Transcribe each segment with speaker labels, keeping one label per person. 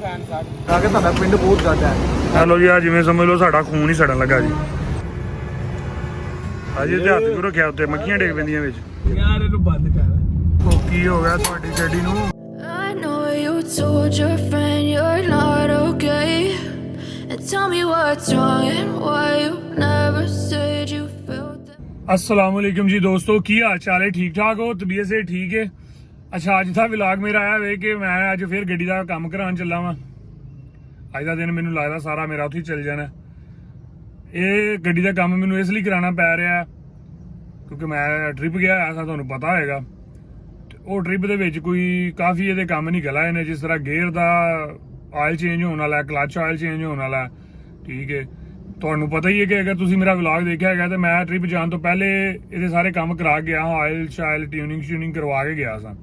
Speaker 1: Fan ਸਾਹਿਬ ਆ ਕੇ ਤੁਹਾਡਾ ਪਿੰਡ ਬਹੁਤ ਜ਼ਿਆਦਾ ਹੈ। ਚਲੋ ਜੀ ਆ ਜਿਵੇਂ ਸਮਝ ਲਓ ਸਾਡਾ ਖੂਨ ਹੀ ਸੜਨ ਲੱਗਾ ਜੀ। ਅਜੇ ਤੇ ਹੱਥ ਕਿਉਂ ਰੱਖਿਆ ਉੱਤੇ ਮੱਖੀਆਂ ਡੇਗ ਪੈਂਦੀਆਂ ਵਿੱਚ ਯਾਰ ਇਹਨੂੰ ਬੰਦ ਕਰ। ਉਹ ਕੀ ਹੋ ਗਿਆ ਤੁਹਾਡੀ ਗੱਡੀ ਨੂੰ?
Speaker 2: I know you told your friend you're not okay and tell me what's wrong and why you never said you felt that।
Speaker 1: अस्सलाम वालेकुम जी दोस्तों, की हाल चाल है? ठीक ठाक हो? तबीयत से ठीक है? अच्छा अज था विलाग मेरा आया वे कि मैं अज फिर गड्डी का काम करान चला वा। अज का दिन मैनू लगता सारा मेरा उत्थे चल जाना। ये गड्डी का काम मैनू इसलिए कराना पै रहा क्योंकि मैं ट्रिप गया था, तुहानू पता होगा। वो ट्रिप दे विच कोई काफ़ी ये काम निकल आए ने, जिस तरह गेयर का ऑयल चेंज होने वाला, क्लच ऑयल चेंज होने वाला, ठीक है। ਤੁਹਾਨੂੰ ਪਤਾ ਹੀ ਹੈ ਕਿ ਅਗਰ ਤੁਸੀਂ ਮੇਰਾ ਵਲੌਗ ਦੇਖਿਆ ਹੈਗਾ ਤਾਂ ਮੈਂ ਟ੍ਰਿਪ ਜਾਣ ਤੋਂ ਪਹਿਲੇ ਇਹਦੇ ਸਾਰੇ ਕੰਮ ਕਰਾ ਗਿਆ ਹਾਂ। ਆਇਲ ਸ਼ਾਇਲ ਟਿਊਨਿੰਗ ਕਰਵਾ ਕੇ ਗਿਆ ਸਾਂ।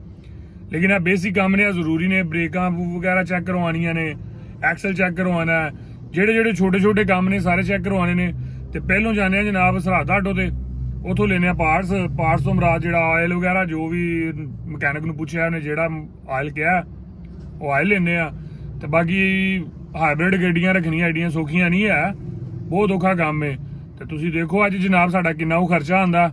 Speaker 1: ਲੇਕਿਨ ਇਹ ਬੇਸਿਕ ਕੰਮ ਨੇ, ਜ਼ਰੂਰੀ ਨੇ। ਬ੍ਰੇਕਾਂ ਵਗੈਰਾ ਚੈੱਕ ਕਰਵਾਉਣੀਆਂ ਨੇ, ਐਕਸਲ ਚੈੱਕ ਕਰਵਾਉਣਾ, ਜਿਹੜੇ ਛੋਟੇ ਕੰਮ ਨੇ ਸਾਰੇ ਚੈੱਕ ਕਰਵਾਉਣੇ ਨੇ। ਤੇ ਪਹਿਲੋਂ ਜਾਂਦੇ ਆ ਜਨਾਬ ਸਰਹੱਦ ਆਟੋ ਤੇ, ਉੱਥੋਂ ਲੈਣੇ ਆ ਪਾਰਟਸ ਤੋਂ ਮਰਾਦ ਜਿਹੜਾ ਆਇਲ ਵਗੈਰਾ ਜੋ ਵੀ ਮਕੈਨਿਕ ਨੂੰ ਪੁੱਛਿਆ ਉਹਨੇ ਜਿਹੜਾ ਆਇਲ ਕਿਹਾ ਉਹ ਆਇਲ ਲੈਣੇ ਆ। ਤੇ ਬਾਕੀ ਹਾਈਬ੍ਰਿਡ ਗੱਡੀਆਂ ਰੱਖਣੀਆਂ ਐਡੀਆਂ ਸੌਖੀਆਂ ਨਹੀਂ ਹੈ, ਬਹੁਤ ਔਖਾ ਕੰਮ ਹੈ। ਤੇ ਤੁਸੀਂ ਦੇਖੋ ਅੱਜ ਜਨਾਬ ਸਾਡਾ ਕਿੰਨਾ ਉਹ ਖਰਚਾ ਆਉਂਦਾ।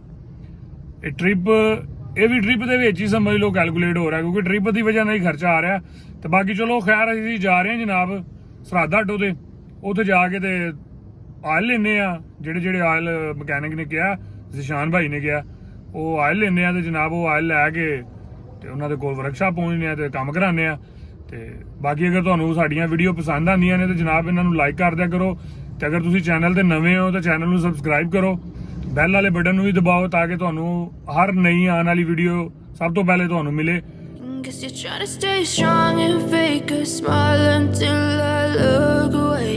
Speaker 1: ਇਹ ਵੀ ਟ੍ਰਿਪ ਦੇ ਵਿੱਚ ਹੀ ਸਮਝ ਲਓ ਕੈਲਕੂਲੇਟ ਹੋ ਰਿਹਾ, ਕਿਉਂਕਿ ਟ੍ਰਿਪ ਦੀ ਵਜ੍ਹਾ ਨਾਲ ਹੀ ਖਰਚਾ ਆ ਰਿਹਾ। ਤੇ ਬਾਕੀ ਚਲੋ ਖੈਰ ਅਸੀਂ ਜਾ ਰਹੇ ਹਾਂ ਜਨਾਬ ਸਰਹੱਦ ਆਟੋ ਤੇ, ਉੱਥੇ ਜਾ ਕੇ ਤੇ ਆਇਲ ਲੈਣੇ ਆ। ਜਿਹੜੇ ਆਇਲ ਮਕੈਨਿਕ ਨੇ ਕਿਹਾ, ਜ਼ਿਸ਼ਾਨ ਭਾਈ ਨੇ ਕਿਹਾ, ਉਹ ਆਇਲ ਲੈਣੇ ਆ। ਤੇ ਜਨਾਬ ਉਹ ਆਇਲ ਲੈ ਕੇ ਤੇ ਉਹਨਾਂ ਦੇ ਕੋਲ ਵਰਕਸ਼ਾਪ ਪਹੁੰਚਦੇ ਆ ਤੇ ਕੰਮ ਕਰਾਉਂਦੇ ਆ। ਤੇ ਬਾਕੀ ਅਗਰ ਤੁਹਾਨੂੰ ਸਾਡੀਆਂ ਵੀਡੀਓ ਪਸੰਦ ਆਉਂਦੀਆਂ ਨੇ ਤਾਂ ਜਨਾਬ ਇਹਨਾਂ ਨੂੰ ਲਾਈਕ ਕਰ ਦਿਆ ਕਰੋ। ਤੇ ਅਗਰ ਤੁਸੀਂ ਚੈਨਲ ਤੇ ਨਵੇਂ ਹੋ ਤਾਂ ਚੈਨਲ ਨੂੰ ਸਬਸਕ੍ਰਾਈਬ ਕਰੋ, ਬੈਲ ਵਾਲੇ ਬਟਨ ਨੂੰ ਵੀ ਦਬਾਓ ਤਾਂ ਕਿ ਤੁਹਾਨੂੰ ਹਰ ਨਈ ਆਉਣ ਵਾਲੀ ਵੀਡੀਓ ਸਭ ਤੋਂ ਪਹਿਲੇ ਤੁਹਾਨੂੰ ਮਿਲੇ।
Speaker 2: Guess you're trying to stay strong and fake a smile until I look away,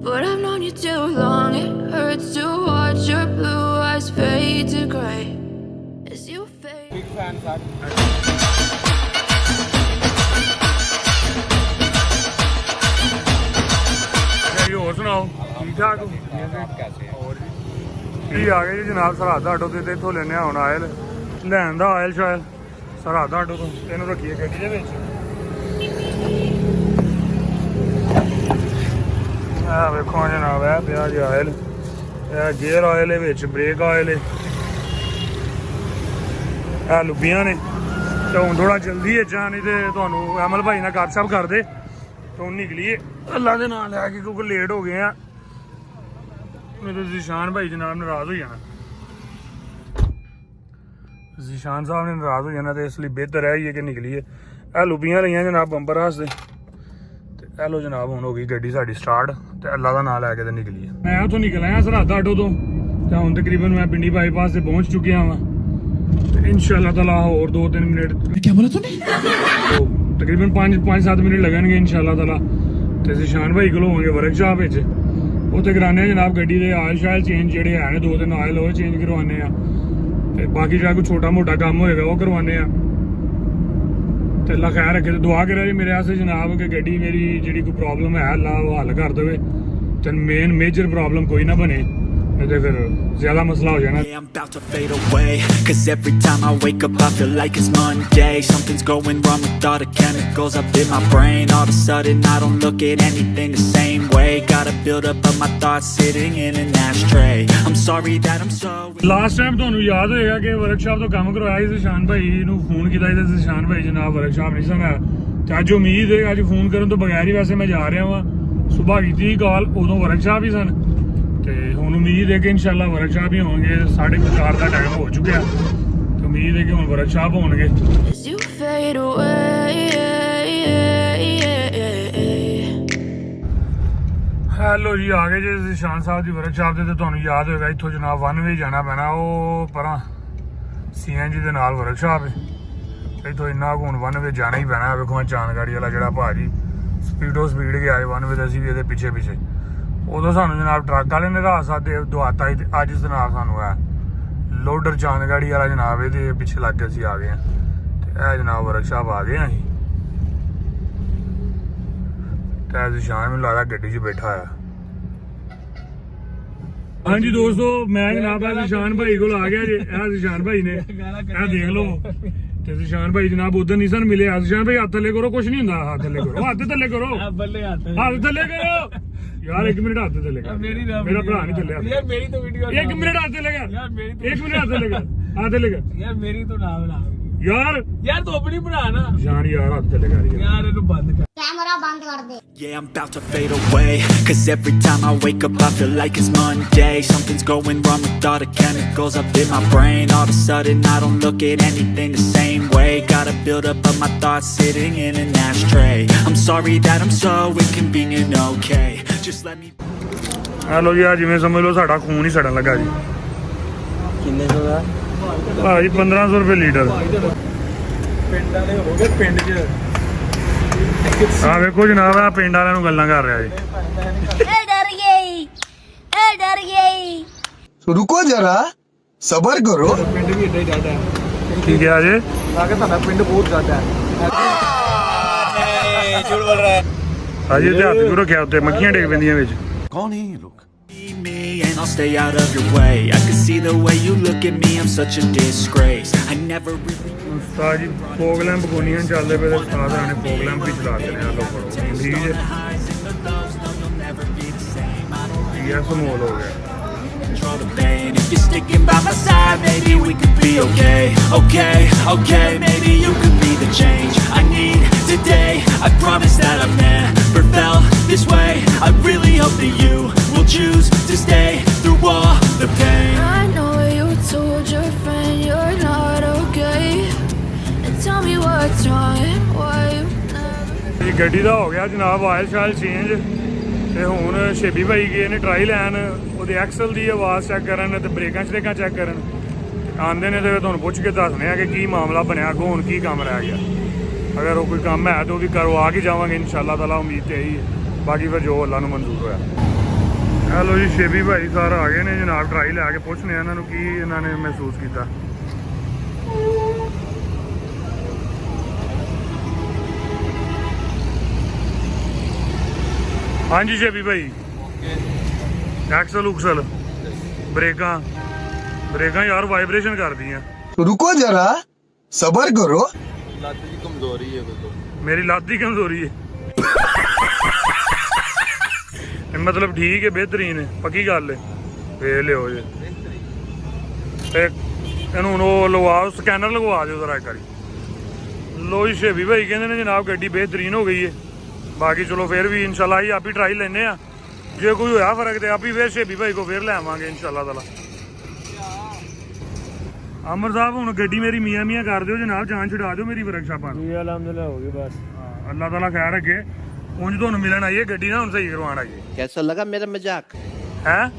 Speaker 2: but I've known you too long. It hurts to watch your blue eyes fade to gray as you fade. Big fan, sir.
Speaker 1: ਹੋਰ ਸੁਣਾਓ, ਠੀਕ ਠਾਕ ਹੋ? ਹੋਰ ਜੀ ਆ ਗਏ ਜੀ ਜਨਾਬ ਸਰਹੱਦ ਆਟੋ ਤੇ, ਇੱਥੋਂ ਲੈਣੇ ਆ ਹੁਣ ਆਇਲ। ਲੈਣ ਦਾ ਆਇਲ ਸ਼ਾਇਲ ਸਰਹੱਦ ਆਟੋ ਤੋਂ, ਇਹਨੂੰ ਰੱਖੀਏ ਗੱਡੀ ਦੇ ਵਿੱਚ। ਆ ਵੇਖੋ ਜਨਾਬ ਇਹ ਪਿਆ ਜੀ ਆਇਲ, ਇਹ ਗੇਅਰ ਆਇਲ, ਵਿੱਚ ਬ੍ਰੇਕ ਆਇਲ, ਇਹ ਲੁੱਬੀਆਂ ਨੇ। ਤੇ ਹੁਣ ਥੋੜਾ ਜਲਦੀ ਹੈ ਚਾਹ, ਨਹੀਂ ਤੇ ਤੁਹਾਨੂੰ ਅਮਲ ਭਾਈ ਨਾਲ ਗੱਪਸ਼ਪ ਕਰਦੇ ਤੋਂ ਨਿਕਲੀਏ ਅੱਲਾ ਦੇ ਨਾਂ ਲੈ ਕੇ, ਕਿਉਂਕਿ ਲੇਟ ਹੋ ਗਏ ਆ। ਮੇਰੇ ਜ਼ਿਸ਼ਾਨ ਭਾਈ ਜਨਾਬ ਨਾਰਾਜ਼ ਹੋ ਜਾਣਾ, ਜ਼ਿਸ਼ਾਨ ਸਾਹਿਬ ਨੇ ਨਾਰਾਜ਼ ਹੋ ਜਾਣਾ, ਤੇ ਇਸ ਲਈ ਬਿਹਤਰ ਹੈ ਹੀ ਕਿ ਨਿਕਲੀਏ। ਇਹ ਲੁੱਬੀਆਂ ਰਹੀਆਂ ਜਨਾਬ ਬੰਪਰ ਵਾਸਤੇ। ਤੇ ਇਹ ਲੋ ਜਨਾਬ ਹੁਣ ਹੋ ਗਈ ਗੱਡੀ ਸਾਡੀ ਸਟਾਰਟ, ਤੇ ਅੱਲਾ ਦਾ ਨਾਂ ਲੈ ਕੇ ਤੇ ਨਿਕਲੀਏ। ਮੈਂ ਉੱਥੋਂ ਨਿਕਲ ਆਇਆ ਸਰਹੱਦ ਆਟੋ ਤੋਂ, ਤੇ ਹੁਣ ਤਕਰੀਬਨ ਮੈਂ ਪਿੰਡੀ ਬਾਈਪਾਸ ਤੇ ਪਹੁੰਚ ਚੁੱਕਿਆ ਵਾਂ। ਤੇ ਇਨਸ਼ਾਅੱਲਾ ਤਾਲਾ ਹੋਰ 2-3 ਮਿੰਟ ਕੀ ਬੋਲਿਆ ਤੂੰ? ਤਕਰੀਬਨ 5-7 ਮਿੰਟ ਲੱਗਣਗੇ ਇਨਸ਼ਾਅੱਲਾ ਤਾਲਾ। ਤੇ ਜ਼ਿਸ਼ਾਨ ਭਾਈ ਕੋਲ ਹੋਵਾਂਗੇ ਵਰਕਸ਼ਾਪ ਵਿੱਚ, ਉੱਥੇ ਕਰਾਉਂਦੇ ਆ ਜਨਾਬ ਗੱਡੀ ਦੇ ਆਇਲ ਸ਼ਾਇਲ ਚੇਂਜ ਜਿਹੜੇ ਹੈ ਨੇ, 2-3 ਆਇਲ ਉਹ ਚੇਂਜ ਕਰਵਾਉਂਦੇ ਆ। ਤੇ ਬਾਕੀ ਜਿਹੜਾ ਕੋਈ ਛੋਟਾ ਮੋਟਾ ਕੰਮ ਹੋਏਗਾ ਉਹ ਕਰਵਾਉਂਦੇ ਆ। ਤੇ ਅੱਲਾ ਖੈਰ ਰੱਖੇ। ਤੇ ਦੁਆ ਕਰਿਆ ਜੀ ਮੇਰੇ ਵਾਸਤੇ ਜਨਾਬ ਕਿ ਗੱਡੀ ਮੇਰੀ ਜਿਹੜੀ ਕੋਈ ਪ੍ਰੋਬਲਮ ਹੈ ਅੱਲਾ ਉਹ ਹੱਲ ਕਰ ਦੇਵੇ, ਤੇ ਮੇਜਰ ਪ੍ਰੋਬਲਮ ਕੋਈ ਨਾ ਬਣੇ, ਨਹੀਂ ਤੇ ਫਿਰ ਜ਼ਿਆਦਾ ਮਸਲਾ ਹੋ ਜਾਣਾ।
Speaker 3: I'm about to fade away, cause every time I wake up I feel like it's Monday. Something's going wrong with all the chemicals up in my brain. All of a sudden I don't look at anything the same way. Gotta build up of my thoughts sitting in an ashtray. I'm sorry that I'm so...
Speaker 1: last time ਤੁਹਾਨੂੰ ਯਾਦ ਹੋਏਗਾ ਕਿ workshop ਤੋਂ ਕੰਮ ਕਰਵਾਇਆ ਸੀ, ਜ਼ਿਸ਼ਾਨ ਭਾਈ ਨੂੰ phone ਕੀਤਾ ਸੀ ਤੇ ਜ਼ਿਸ਼ਾਨ ਭਾਈ ਜਨਾਬ ਵਰਕਸ਼ਾਪ ਨਹੀਂ ਸਨ। ਤੇ ਅੱਜ ਉਮੀਦ ਹੈ ਅੱਜ ਫੋਨ ਕਰਨ ਤੋਂ ਬਗੈਰ ਹੀ ਵੈਸੇ ਮੈਂ ਜਾ ਰਿਹਾ ਵਾਂ। ਸੁਬਾਹ ਕੀਤੀ ਕਾਲ, ਉਦੋਂ ਵਰਕਸ਼ਾਪ ਹੀ ਸਨ। ਤੇ ਹੁਣ ਉਮੀਦ ਹੈ ਕਿ ਇਨਸ਼ਾਅੱਲਾ ਵਰਕਸ਼ਾਪ ਹੀ ਹੋਣਗੇ। 4:30 ਦਾ ਟਾਈਮ ਹੋ ਚੁੱਕਿਆ, ਤੇ ਉਮੀਦ ਹੈ ਕਿ ਹੁਣ ਵਰਕਸ਼ਾਪ ਹੋਣਗੇ।
Speaker 2: As you fade away.
Speaker 1: Hello ਜੀ ਆ ਗਏ ਜੀ ਜ਼ਿਸ਼ਾਨ ਸਾਹਿਬ ਦੀ ਵਰਕਸ਼ਾਪ ਤੇ। ਤੁਹਾਨੂੰ ਯਾਦ ਹੋਏਗਾ ਇੱਥੋਂ ਜਨਾਬ 1 ਵੇ ਜਾਣਾ ਪੈਣਾ, ਉਹ ਪਰਾਂ CNG ਦੇ ਨਾਲ ਵਰਕਸ਼ਾਪ ਹੈ। ਇੱਥੋਂ ਇੰਨਾ ਕੁ ਹੁਣ 1 ਵੇ ਜਾਣਾ ਹੀ ਪੈਣਾ। ਵੇਖੋ ਚਾਂਦਗਾੜੀ ਵਾਲਾ ਜਿਹੜਾ ਭਾਜੀ ਸਪੀਡ ਗਿਆ 1 ਵੇ ਤੇ, ਅਸੀਂ ਵੀ ਇਹਦੇ ਪਿੱਛੇ ਉਦੋਂ ਸਾਨੂੰ ਜਨਾਬ ਟਰੱਕ ਵਾਲੇ ਨੇ ਰਾਤ ਸਾਦੇ ਦਵਾਤਾ ਸੀ। ਤੇ ਅੱਜ ਜਨਾਬ ਸਾਨੂੰ ਹੈ ਲੋਡਰ ਚਾਂਦਗਾੜੀ ਵਾਲਾ ਜਨਾਬ ਇਹਦੇ ਪਿੱਛੇ ਲੱਗ ਕੇ ਅਸੀਂ ਆ ਗਏ ਹਾਂ। ਤੇ ਇਹ ਜਨਾਬ ਵਰਕਸ਼ਾਪ ਆ ਗਏ ਅਸੀਂ। ਤੇ ਜ਼ਿਸ਼ਾਨ ਮੈਨੂੰ ਲੱਗਦਾ ਗੱਡੀ 'ਚ ਬੈਠਾ ਆ। ਹਾਂਜੀ ਦੋਸਤੋ ਮੈਂ ਜਨਾਬ ਜ਼ਿਸ਼ਾਨ ਭਾਈ ਕੋਲ ਆ ਗਿਆ ਜੀ। ਇਹ ਜ਼ਿਸ਼ਾਨ ਭਾਈ ਨੇ, ਇਹ ਦੇਖ ਲਓ ਤੇ ਸੁਸ਼ਾਨ ਭਾਈ ਜਨਾਬ ਉਧਰ ਨਹੀਂ ਸਨ ਮਿਲੇ। ਸੁਸ਼ਾਨ ਭਾਈ ਹੱਥ ਥੱਲੇ ਕਰੋ, ਕੁਝ ਨਹੀਂ ਹੁੰਦਾ। ਹੱਥ ਥੱਲੇ ਕਰੋ, ਹੱਥ ਥੱਲੇ ਕਰੋ,
Speaker 4: ਬੱਲੇ ਹੱਥ
Speaker 1: ਹੱਥ ਥੱਲੇ ਕਰੋ ਯਾਰ। 1 ਮਿੰਟ ਹੱਥ ਥੱਲੇ ਕਰ। ਮੇਰਾ ਭਰਾ ਨਹੀਂ ਥੱਲੇ
Speaker 4: ਯਾਰ ਮੇਰੀ ਤਾਂ ਵੀਡੀਓ
Speaker 1: 1 ਮਿੰਟ ਹੱਥ ਥੱਲੇ ਕਰ
Speaker 4: ਯਾਰ ਮੇਰੀ
Speaker 1: 1 ਮਿੰਟ ਹੱਥ ਥੱਲੇ ਕਰ, ਹੱਥ ਥੱਲੇ ਕਰ
Speaker 4: ਯਾਰ ਮੇਰੀ ਤੋਂ ਨਾ ਬਣਾ
Speaker 1: ਯਾਰ
Speaker 4: ਤੂੰ ਆਪਣੀ ਬਣਾ ਨਾ
Speaker 1: ਜਾਨ ਯਾਰ। ਹੱਥ ਥੱਲੇ ਕਰ
Speaker 4: ਯਾਰ ਇਹਨੂੰ ਬੰਦ ਕਰ।
Speaker 2: कैमरा बंद कर दे।
Speaker 3: Yeah, I'm about to fade away. Cause every time I wake up I feel like it's Monday. Something's going wrong with all the chemicals up in my brain. All of a sudden I don't look at anything the same way. Gotta build up of my thoughts sitting in an ashtray. I'm sorry that I'm so inconvenient, okay. Just let me.
Speaker 1: Hello ਜੀ, ਆ ਜਿਵੇਂ ਸਮਝ ਲਓ ਸਾਡਾ ਖੂਨ ਹੀ ਸੜਨ ਲੱਗਾ ਜੀ।
Speaker 4: ਕਿੰਨੇ ਸੌ ਦਾ
Speaker 1: ਭਾਜੀ 1500 ਰੁਪਏ ਲੀਟਰ।
Speaker 4: ਪਿੰਡ ਵਾਲੇ ਹੋ ਗਏ ਪਿੰਡ 'ਚ।
Speaker 1: ਆ ਵੇਖੋ ਜਨਾਬ, ਆ ਪਿੰਡ ਵਾਲਿਆਂ ਨੂੰ ਗੱਲਾਂ ਕਰ ਰਿਹਾ ਜੀ।
Speaker 2: डर गई।
Speaker 5: रुको जरा सबर करो।
Speaker 4: ਪਿੰਡ ਵੀ ਏਡਾ ਹੀ ਜ਼ਿਆਦਾ ਹੈ।
Speaker 1: ਕੀ ਕਿਹਾ ਜੇ?
Speaker 4: ਆ ਕੇ ਤੁਹਾਡਾ ਪਿੰਡ ਬਹੁਤ ਜ਼ਿਆਦਾ ਹੈ। ਨਹੀਂ ਝੂਠ ਬੋਲ ਰਿਹਾ ਹੈ।
Speaker 1: ਹਾਜੀ ਤੇ ਹੱਥ ਕਿਉਂ ਰੱਖਿਆ ਉੱਤੇ? ਮੱਖੀਆਂ ਡਿੱਗ ਪੈਂਦੀਆਂ ਵਿੱਚ।
Speaker 5: कौन है ये लोग?
Speaker 3: Me and I'll stay out of your way. I can see the way you look at me, I'm such a disgrace. I never really.
Speaker 1: ਉਸਤਾਦ ਜੀ ਫੋਗ ਲੈਂਪ ਕੋਨੀਆਂ ਚੱਲਦੇ ਪਏ ਤੇ ਉਸਤਾਦ ਨੇ ਫੋਗ ਲੈਂਪ ਹੀ ਚਲਾ ਦੇਣੇ ਆ ਲੋਕਾਂ ਨੂੰ। ਠੀਕ ਹੈ ਇਹ ਸਮੋਲ ਹੋ ਗਿਆ।
Speaker 3: Control the pain. If you're sticking by my side, maybe we could be okay. Okay, maybe you could be the change I need today. I promise that I've never felt this way. I really hope that you will choose to stay through all the pain.
Speaker 2: I know you told your friend you're not okay. And tell me what's wrong and why you never.
Speaker 1: ਇਹ ਗੱਡੀ ਦਾ ਹੋ ਗਿਆ ਜਨਾਬ oil Shail change. ਤੇ ਹੁਣ ਸ਼ੇਬੀ ਭਾਈ ਗਏ ਨੇ try ਲੈਣ, ਉਹਦੇ ਐਕਸਲ ਦੀ ਆਵਾਜ਼ ਚੈੱਕ ਕਰਨ ਤੇ ਬ੍ਰੇਕਾਂ ਸ਼ਰੇਕਾਂ ਚੈੱਕ ਕਰਨ। ਆਉਂਦੇ ਨੇ ਤੇ ਤੁਹਾਨੂੰ ਪੁੱਛ ਕੇ ਦੱਸਦੇ ਆ ਕਿ ਕੀ ਮਾਮਲਾ ਬਣਿਆ, ਅੱਗੋਂ ਹੁਣ ਕੀ ਕੰਮ ਰਹਿ ਗਿਆ। ਅਗਰ ਉਹ ਕੋਈ ਕੰਮ ਹੈ ਤਾਂ ਉਹ ਵੀ ਕਰਵਾ ਕੇ ਜਾਵਾਂਗੇ ਇਨਸ਼ਾਅੱਲਾ ਤਾਲਾ। ਉਮੀਦ ਤੇ ਇਹੀ ਹੈ, ਬਾਕੀ ਫਿਰ ਜੋ ਅੱਲਾ ਨੂੰ ਮਨਜ਼ੂਰ ਹੋਇਆ। ਹੈਲੋ ਜੀ, ਸ਼ੇਬੀ ਭਾਈ ਸਾਰ ਆ ਗਏ ਨੇ ਜਨਾਬ। ਟਰਾਈ ਲੈ ਕੇ ਪੁੱਛਨੇ ਆ ਇਹਨਾਂ ਨੂੰ ਕੀ ਇਹਨਾਂ ਨੇ ਮਹਿਸੂਸ ਕੀਤਾ। ਹਾਂਜੀ ਸ਼ੇਬੀ ਭਾਈ, ਐਕਸਲ ਉਕਸਲ ਬ੍ਰੇਕਾਂ ਯਾਰ ਵਾਈਬ੍ਰੇਸ਼ਨ ਕਰਦੀਆਂ।
Speaker 5: रुको जरा सबर करो।
Speaker 4: ਲੱਤ ਦੀ ਕਮਜ਼ੋਰੀ ਹੈ ਕੋਈ।
Speaker 1: ਮੇਰੀ ਲੱਤ ਦੀ ਕਮਜ਼ੋਰੀ ਹੈ। ਮਤਲਬ ਠੀਕ ਹੈ, ਬਿਹਤਰੀਨ ਹੈ, ਪੱਕੀ ਗੱਲ ਹੈ। ਵੇਖ ਲਿਓ ਜੇ ਤੇ ਇਹਨੂੰ ਹੁਣ ਉਹ ਲਗਵਾਓ, ਸਕੈਨਰ ਲਗਵਾ ਦਿਓ ਜ਼ਰਾ ਇੱਕ ਵਾਰੀ। ਲੋ ਜੀ ਸ਼ੇਬੀ ਭਾਈ ਕਹਿੰਦੇ ਨੇ ਜਨਾਬ ਗੱਡੀ ਬਿਹਤਰੀਨ ਹੋ ਗਈ ਹੈ। ਬਾਕੀ ਚਲੋ ਫਿਰ ਵੀ ਇਨਸ਼ਾਅੱਲਾ ਹੀ ਆਪ ਹੀ ਟਰਾਈ ਲੈਨੇ ਆ। ਜੇ ਕੋਈ ਹੋਇਆ ਫਰਕ ਤੇ ਆਪ ਹੀ ਫਿਰ ਸ਼ੇਬੀ ਭਾਈ ਕੋ ਫਿਰ ਲੈ ਆਵਾਂਗੇ ਇਨਸ਼ਾਅੱਲਾ ਤਾਲਾ। ਅਮਰ ਸਾਹਿਬ ਹੁਣ ਗੱਡੀ ਮੇਰੀ ਮੀਆਂ ਕਰ ਦਿਓ ਜਨਾਬ, ਜਾਨ ਛੁਡਾ ਦਿਓ ਮੇਰੀ ਵਰਕਸ਼ਾਪਾਂ ਨੂੰ।
Speaker 4: ਜੀ ਅਲਹਮਦੁਲਿਲਾ ਹੋ ਗਈ ਬਸ।
Speaker 1: ਅੱਲਾਹ ਤਾਲਾ ਖੈਰ ਰੱਖੇ। ਉਂਝ ਤੁਹਾਨੂੰ ਮਿਲਣ ਆਈਏ ਗੱਡੀ ਨਾ ਹੁਣ ਸਹੀ ਕਰਵਾਉਣ ਆਈਏ।
Speaker 5: कैसा लगा मेरा मजाक?
Speaker 1: ਹੈ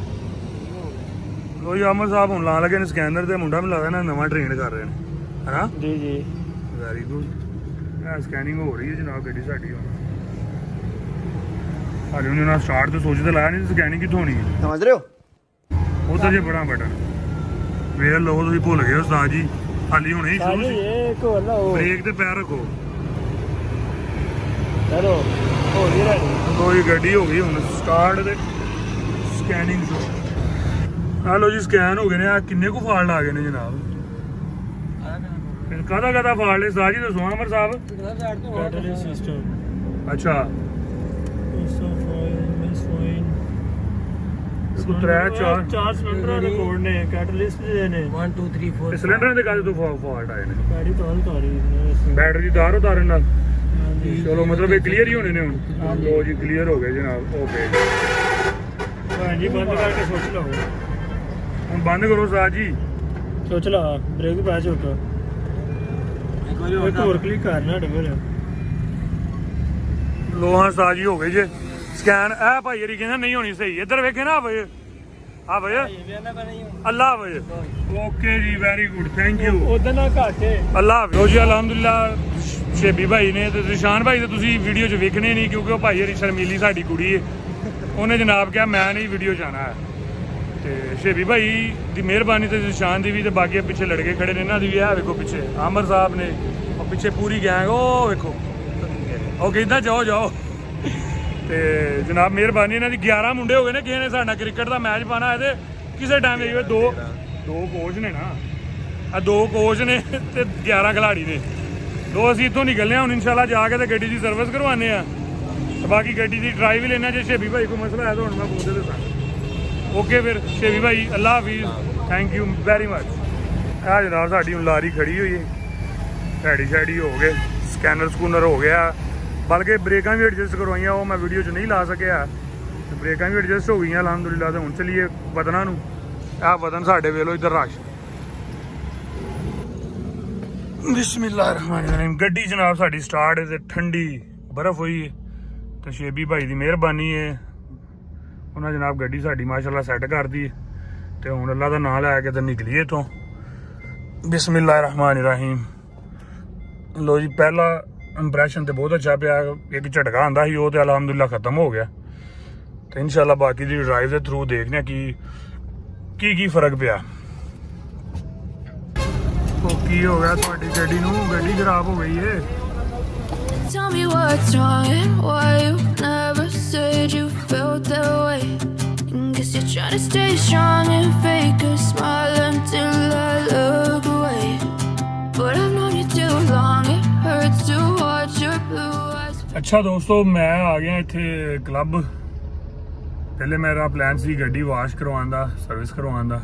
Speaker 1: ਕੋਈ ਅਮਰ ਸਾਹਿਬ ਹੁਣ ਲਾ ਲਗੇ ਨੇ ਸਕੈਨਰ ਤੇ ਮੁੰਡਾ ਵੀ ਲੱਗਦਾ ਨਾ ਨਵਾਂ ਟ੍ਰੇਨ ਕਰ ਰਹੇ ਨੇ ਹੈਨਾ।
Speaker 4: ਜੀ ਜੀ
Speaker 1: ਵੈਰੀ ਗੁੱਡ। ਇਹ ਸਕੈਨਿੰਗ ਹੋ ਰਹੀ ਹੈ ਜਨਾਬ ਗੱਡੀ ਸਾਡੀ ਹੁਣ। ਹਾਲੇ ਉਹਨਾਂ ਨਾਲ ਸਟਾਰਟ ਤੇ ਸੋਚ ਤੇ ਲਾਇਆ ਨਹੀਂ, ਸਕੈਨਿੰਗ ਕਿੱਥੋਂ ਹੋਣੀ ਹੈ?
Speaker 5: समझ रहे हो?
Speaker 1: ਉਧਰ ਜੇ ਬੜਾ ਬਟਨ ਵੇਖ ਲਓ, ਤੁਸੀਂ ਭੁੱਲ ਗਏ ਉਸਤਾਦ ਜੀ। ਹਾਲੀ ਹੁਣੇ ਹੀ ਸ਼ੁਰੂ ਸੀ।
Speaker 4: ਇਹ ਇੱਕ ਹੋਰ ਨਾ ਉਹ
Speaker 1: ਬ੍ਰੇਕ ਤੇ ਪੈਰ ਰੱਖੋ।
Speaker 4: ਚਲੋ ਹੋ ਰਹੀ ਹੈ।
Speaker 1: ਕੋਈ ਗੱਡੀ ਹੋ ਗਈ ਹੁਣ ਸਟਾਰਟ ਤੇ ਸਕੈਨਿੰਗ ਸ਼ੋ। ਹਲੋ ਜੀ ਸਕੈਨ ਹੋ ਗਏ ਨੇ। ਆ ਕਿੰਨੇ ਕੁ ਫਾਲਟ ਆ ਗਏ ਨੇ ਜਨਾਬ? ਕਾਹਦਾ ਫਾਲਟ ਹੈ ਸਾਜੀ ਦੱਸੋ ਅਮਰ ਸਾਹਿਬ।
Speaker 4: ਬੈਟਰੀ ਸਿਸਟਮ
Speaker 1: ਅੱਛਾ
Speaker 4: ਚਾਰ ਸਿਲੰਡਰ ਰਿਕਾਰਡ ਨੇ, ਕੈਟਲਿਸਟ ਦੇ ਨੇ 1 2 3 4
Speaker 1: ਸਿਲੰਡਰਾਂ ਦੇ ਕਾਹਦੇ ਤੋਂ ਫਾਲਟ ਆਏ ਨੇ?
Speaker 4: ਗਾੜੀ ਤੋਂ ਤਾਰੀ
Speaker 1: ਬੈਟਰੀ ਤਾਰ ਉਤਾਰਨ ਨਾਲ। ਚਲੋ ਮਤਲਬ ਇਹ ਕਲੀਅਰ ਹੀ ਹੋਣੇ ਨੇ ਹੁਣ। ਲੋ ਜੀ ਕਲੀਅਰ ਹੋ ਗਏ ਜਨਾਬ। ਓਕੇ
Speaker 4: ਹਾਂਜੀ ਬੰਦ ਕਰਕੇ ਸੋਚ ਲਓ।
Speaker 1: ਹੁਣ ਬੰਦ ਕਰੋ ਸਾਜ ਜੀ।
Speaker 4: ਸੋਚ ਲਾ ਬ੍ਰੇਕ ਪਾ ਚੁੱਕ ਇੱਕ ਹੋਰ ਕਲਿੱਕ ਕਰਨਾ ਡਬਲ।
Speaker 1: ਲੋਹਾ ਸਾਜ ਹੀ ਹੋ ਗਏ ਜੇ ਸਕੈਨ। ਇਹ ਭਾਈ ਯਾਰੀ ਕਹਿੰਦਾ ਨਹੀਂ ਹੋਣੀ ਸਹੀ। ਇੱਧਰ ਵੇਖੇ ਨਾ ਭਾਈ। ਆ ਭਾਈ ਅੱਲਾਹ ਭਾਈ। ਓਕੇ ਜੀ ਵੈਰੀ ਗੁੱਡ ਥੈਂਕ ਯੂ।
Speaker 4: ਉਧਰ ਨਾ ਘਾਟੇ
Speaker 1: ਅੱਲਾਹ ਲੋ ਜੀ ਅਲਹਮਦੁਲਿਲਾ। ਸ਼ੇਬੀ ਭਾਈ ਨੇ ਤੇ ਨਿਸ਼ਾਨ ਭਾਈ ਤੇ ਤੁਸੀਂ ਵੀਡੀਓ 'ਚ ਵੇਖਣੇ ਨਹੀਂ ਕਿਉਂਕਿ ਉਹ ਭਾਈ ਹਰੀ ਸ਼ਰਮੀਲੀ ਸਾਡੀ ਕੁੜੀ ਹੈ। ਉਹਨੇ ਜਨਾਬ ਕਿਹਾ ਮੈਂ ਨਹੀਂ ਵੀਡੀਓ 'ਚ ਆਉਣਾ ਹੈ। ਤੇ ਸ਼ੇਬੀ ਭਾਈ ਦੀ ਮਿਹਰਬਾਨੀ ਤੇ ਨਿਸ਼ਾਨ ਦੀ ਵੀ ਤੇ ਬਾਕੀ ਪਿੱਛੇ ਲੜਕੇ ਖੜੇ ਨੇ ਇਹਨਾਂ ਦੀ ਵੀ। ਆ ਵੇਖੋ ਪਿੱਛੇ ਆਮਰ ਸਾਹਿਬ ਨੇ, ਉਹ ਪਿੱਛੇ ਪੂਰੀ ਗੈਂਗ। ਉਹ ਵੇਖੋ ਉਹ ਕਹਿੰਦਾ ਜਾਓ। ਤੇ ਜਨਾਬ ਮਿਹਰਬਾਨੀ ਇਹਨਾਂ ਦੀ 11 ਮੁੰਡੇ ਹੋ ਗਏ ਨੇ। ਕਿਸੇ ਨੇ ਸਾਡਾ ਕ੍ਰਿਕਟ ਦਾ ਮੈਚ ਪਾਣਾ ਹੈ ਤੇ ਕਿਸੇ ਟਾਈਮ ਦੇ ਦੋ ਕੋਚ ਨੇ ਨਾ। ਆ 2 ਕੋਚ ਨੇ ਤੇ 11 ਖਿਲਾੜੀ ਨੇ। ਲੋ ਅਸੀਂ ਇੱਥੋਂ ਨਿਕਲਨੇ ਆ ਹੁਣ ਇਨਸ਼ਾਅੱਲਾ ਜਾ ਕੇ ਤੇ ਗੱਡੀ ਦੀ ਸਰਵਿਸ ਕਰਵਾਉਂਦੇ ਆ ਤੇ ਬਾਕੀ ਗੱਡੀ ਦੀ ਡਰਾਈਵ ਵੀ ਲੈਣਾ। ਜੇ ਸ਼ੇਬੀ ਭਾਈ ਕੋਈ ਮਸਲਾ ਹੈ ਤਾਂ ਹੁਣ ਮੈਂ ਬੋਲਦੇ ਦੱਸਾਂ। ਓਕੇ ਫਿਰ ਸ਼ੇਬੀ ਭਾਈ, ਅੱਲਾ ਹਾਫਿਜ਼, ਥੈਂਕ ਯੂ ਵੈਰੀ ਮਚ। ਆ ਜਨਾਬ ਸਾਡੀ ਹੁਣ ਲਾਰੀ ਖੜੀ ਹੋਈ ਹੈ, ਸ਼ੈਡੀ ਹੋ ਗਏ, ਸਕੂਨਰ ਹੋ ਗਿਆ, ਬਲਕਿ ਬ੍ਰੇਕਾਂ ਵੀ ਐਡਜਸਟ ਕਰਵਾਈਆਂ, ਉਹ ਮੈਂ ਵੀਡੀਓ 'ਚ ਨਹੀਂ ਲਾ ਸਕਿਆ। ਤੇ ਬ੍ਰੇਕਾਂ ਵੀ ਐਡਜਸਟ ਹੋ ਗਈਆਂ ਅਲਹਮਦੁਲਿਲਾ। ਤੇ ਹੁਣ ਚਲੀਏ ਵਤਨਾਂ ਨੂੰ। ਆਹ ਵਤਨ ਸਾਡੇ ਵੇਲੋ ਇੱਧਰ ਰਸ਼। ਬਿਸਮਿਲ੍ਲਾਹਿਰਰਹਿਮਾਨਿਰਰਹੀਮ। ਗੱਡੀ ਜਨਾਬ ਸਾਡੀ ਸਟਾਰਟ ਹੈ ਤੇ ਠੰਡੀ ਬਰਫ਼ ਹੋਈ ਹੈ ਤੇ ਸ਼ੇਬੀ ਭਾਈ ਦੀ ਮਿਹਰਬਾਨੀ ਹੈ, ਉਹਨਾਂ ਜਨਾਬ ਗੱਡੀ ਸਾਡੀ ਮਾਸ਼ਾਅੱਲਾ ਸੈੱਟ ਕਰਦੀ ਹੈ। ਤੇ ਹੁਣ ਅੱਲਾ ਦਾ ਨਾਮ ਲੈ ਕੇ ਤੇ ਨਿਕਲੀਏ ਇੱਥੋਂ। ਬਿਸਮਿਲ੍ਲਾਹਿਰਰਹਿਮਾਨਿਰਰਹੀਮ। ਲੋ ਜੀ, ਪਹਿਲਾ ਇੰਪ੍ਰੈਸ਼ਨ ਤੇ ਬਹੁਤ ਅੱਛਾ ਪਿਆ। ਇੱਕ ਝਟਕਾ ਆਂਦਾ ਸੀ, ਉਹ ਤੇ ਅਲਹਮਦੁਲਿਲਾ ਖਤਮ ਹੋ ਗਿਆ। ਤੇ ਇਨਸ਼ਾਅੱਲਾ ਬਾਕੀ ਦੀ ਡਰਾਈਵ ਦੇ ਥਰੂ ਦੇਖਦੇ ਹਾਂ ਕੀ ਫਰਕ ਪਿਆ। ਉਹ ਕੀ ਹੋ ਗਿਆ ਤੁਹਾਡੀ ਗੱਡੀ ਨੂੰ? ਗੱਡੀ ਖਰਾਬ ਹੋ ਗਈ ਏ।
Speaker 2: Tell me what's wrong and why you never said you felt that way. Guess you're trying to stay strong and fake a smile until I look away. But I've known you too long, it hurts to watch your blue eyes.
Speaker 1: ਅੱਛਾ ਦੋਸਤੋ, ਮੈਂ ਆ ਗਿਆ ਇੱਥੇ club. ਪਹਿਲੇ ਮੇਰਾ plan ਸੀ ਗੱਡੀ wash ਕਰਵਾਉਣ ਦਾ, ਸਰਵਿਸ ਕਰਵਾਉਣ ਦਾ,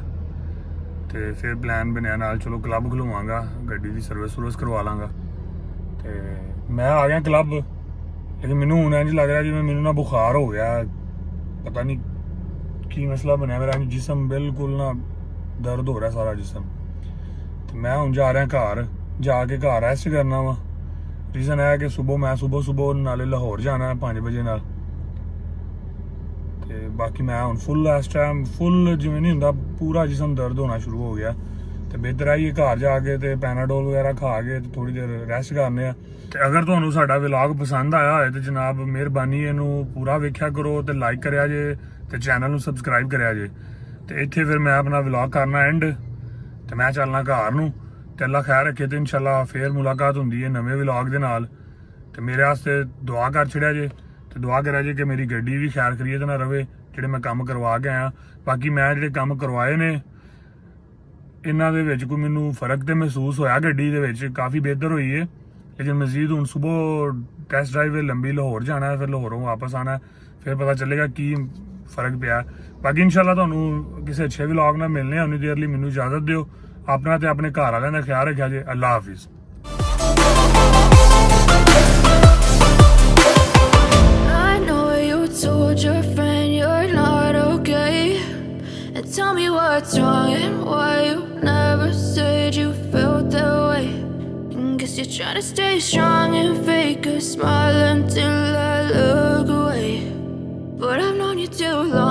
Speaker 1: ਤੇ ਫਿਰ ਪਲਾਨ ਬਣਿਆ ਨਾਲ ਚਲੋ ਕਲੱਬ ਖਲਵਾਂਗਾ, ਗੱਡੀ ਦੀ ਸਰਵਿਸ ਕਰਵਾ ਲਾਂਗਾ। ਤੇ ਮੈਂ ਆ ਗਿਆ ਕਲੱਬ, ਲੇਕਿਨ ਮੈਨੂੰ ਹੁਣ ਇੰਝ ਲੱਗ ਰਿਹਾ ਜਿਵੇਂ ਮੈਨੂੰ ਨਾ ਬੁਖਾਰ ਹੋ ਗਿਆ, ਪਤਾ ਨਹੀਂ ਕੀ ਮਸਲਾ ਬਣਿਆ। ਮੇਰਾ ਜਿਸਮ ਬਿਲਕੁਲ ਨਾ ਦਰਦ ਹੋ ਰਿਹਾ, ਸਾਰਾ ਜਿਸਮ। ਤੇ ਮੈਂ ਹੁਣ ਜਾ ਰਿਹਾ ਘਰ, ਜਾ ਕੇ ਘਰ ਰੈਸਟ ਕਰਨਾ ਵਾ। ਰੀਜ਼ਨ ਹੈ ਕਿ ਮੈਂ ਸੁਬਹ ਨਾਲੇ ਲਾਹੌਰ ਜਾਣਾ 5 ਵਜੇ ਨਾਲ। ਤੇ ਬਾਕੀ ਮੈਂ ਹੁਣ ਇਸ ਟਾਈਮ ਫੁੱਲ ਜਿਵੇਂ ਨਹੀਂ ਹੁੰਦਾ, ਪੂਰਾ ਜਿਸਮ ਦਰਦ ਹੋਣਾ ਸ਼ੁਰੂ ਹੋ ਗਿਆ। ਤੇ ਬਿਹਤਰ ਆਈਏ ਘਰ ਜਾ ਕੇ ਤੇ ਪੈਨਾਡੋਲ ਵਗੈਰਾ ਖਾ ਕੇ ਤੇ ਥੋੜੀ ਦੇਰ ਰੈਸਟ ਕਰਨੇ ਆ। ਤੇ ਅਗਰ ਤੁਹਾਨੂੰ ਸਾਡਾ ਵਲੌਗ ਪਸੰਦ ਆਇਆ ਹੋਏ ਤੇ ਜਨਾਬ ਮਿਹਰਬਾਨੀ ਇਹਨੂੰ ਪੂਰਾ ਵੇਖਿਆ ਕਰੋ ਤੇ ਲਾਈਕ ਕਰਿਆ ਜੇ ਤੇ ਚੈਨਲ ਨੂੰ ਸਬਸਕ੍ਰਾਈਬ ਕਰਿਆ ਜੇ। ਤੇ ਇੱਥੇ ਫਿਰ ਮੈਂ ਆਪਣਾ ਵਲੌਗ ਕਰਨਾ ਐਂਡ ਤੇ ਮੈਂ ਚੱਲਣਾ ਘਰ ਨੂੰ। ਤੇ ਅੱਲਾ ਖੈਰ ਰੱਖੇ ਤੇ ਇਨਸ਼ਾਅੱਲਾ ਫੇਰ ਮੁਲਾਕਾਤ ਹੁੰਦੀ ਹੈ ਨਵੇਂ ਵਲੌਗ ਦੇ ਨਾਲ। ਤੇ ਮੇਰੇ ਵਾਸਤੇ ਦੁਆ ਕਰ ਛੜਿਆ ਜੇ ਤੇ ਦੁਆ ਕਰਿਆ ਜੇ ਕਿ ਮੇਰੀ ਗੱਡੀ ਵੀ ਖੈਰ ਖਰੀਅਤ ਨਾ ਰਵੇ, ਜਿਹੜੇ ਮੈਂ ਕੰਮ ਕਰਵਾ ਕੇ ਆਇਆ। ਬਾਕੀ ਮੈਂ ਜਿਹੜੇ ਕੰਮ ਕਰਵਾਏ ਨੇ ਇਹਨਾਂ ਦੇ ਵਿੱਚ ਕੋਈ ਮੈਨੂੰ ਫਰਕ ਤੇ ਮਹਿਸੂਸ ਹੋਇਆ, ਗੱਡੀ ਦੇ ਵਿੱਚ ਕਾਫੀ ਬਿਹਤਰ ਹੋਈ ਹੈ। ਲੇਕਿਨ ਮਜ਼ੀਦ ਹੁਣ ਸੁਬਹ ਟੈਸਟ ਡਰਾਈਵ ਲੰਬੀ ਲਾਹੌਰ ਜਾਣਾ, ਫਿਰ ਲਾਹੌਰੋਂ ਵਾਪਸ ਆਣਾ, ਫਿਰ ਪਤਾ ਚੱਲੇਗਾ ਕੀ ਫਰਕ ਪਿਆ। ਬਾਕੀ ਇਨਸ਼ਾਅੱਲਾ ਤੁਹਾਨੂੰ ਕਿਸੇ ਅੱਛੇ ਵਲੌਗ ਨਾਲ ਮਿਲਣੇ ਆ। ਉਨੀ ਦੇਰ ਲਈ ਮੈਨੂੰ ਇਜਾਜ਼ਤ ਦਿਓ। ਆਪਣਾ ਤੇ ਆਪਣੇ ਘਰ ਵਾਲਿਆਂ ਦਾ ਖਿਆਲ ਰੱਖਿਆ ਜੇ। ਅੱਲਾ ਹਾਫਿਜ਼।
Speaker 2: I know you told your friend you're not okay. And tell me what's wrong and why you never said you felt that way. Guess you're trying to stay strong and fake a smile until I look away. But I've known you too long.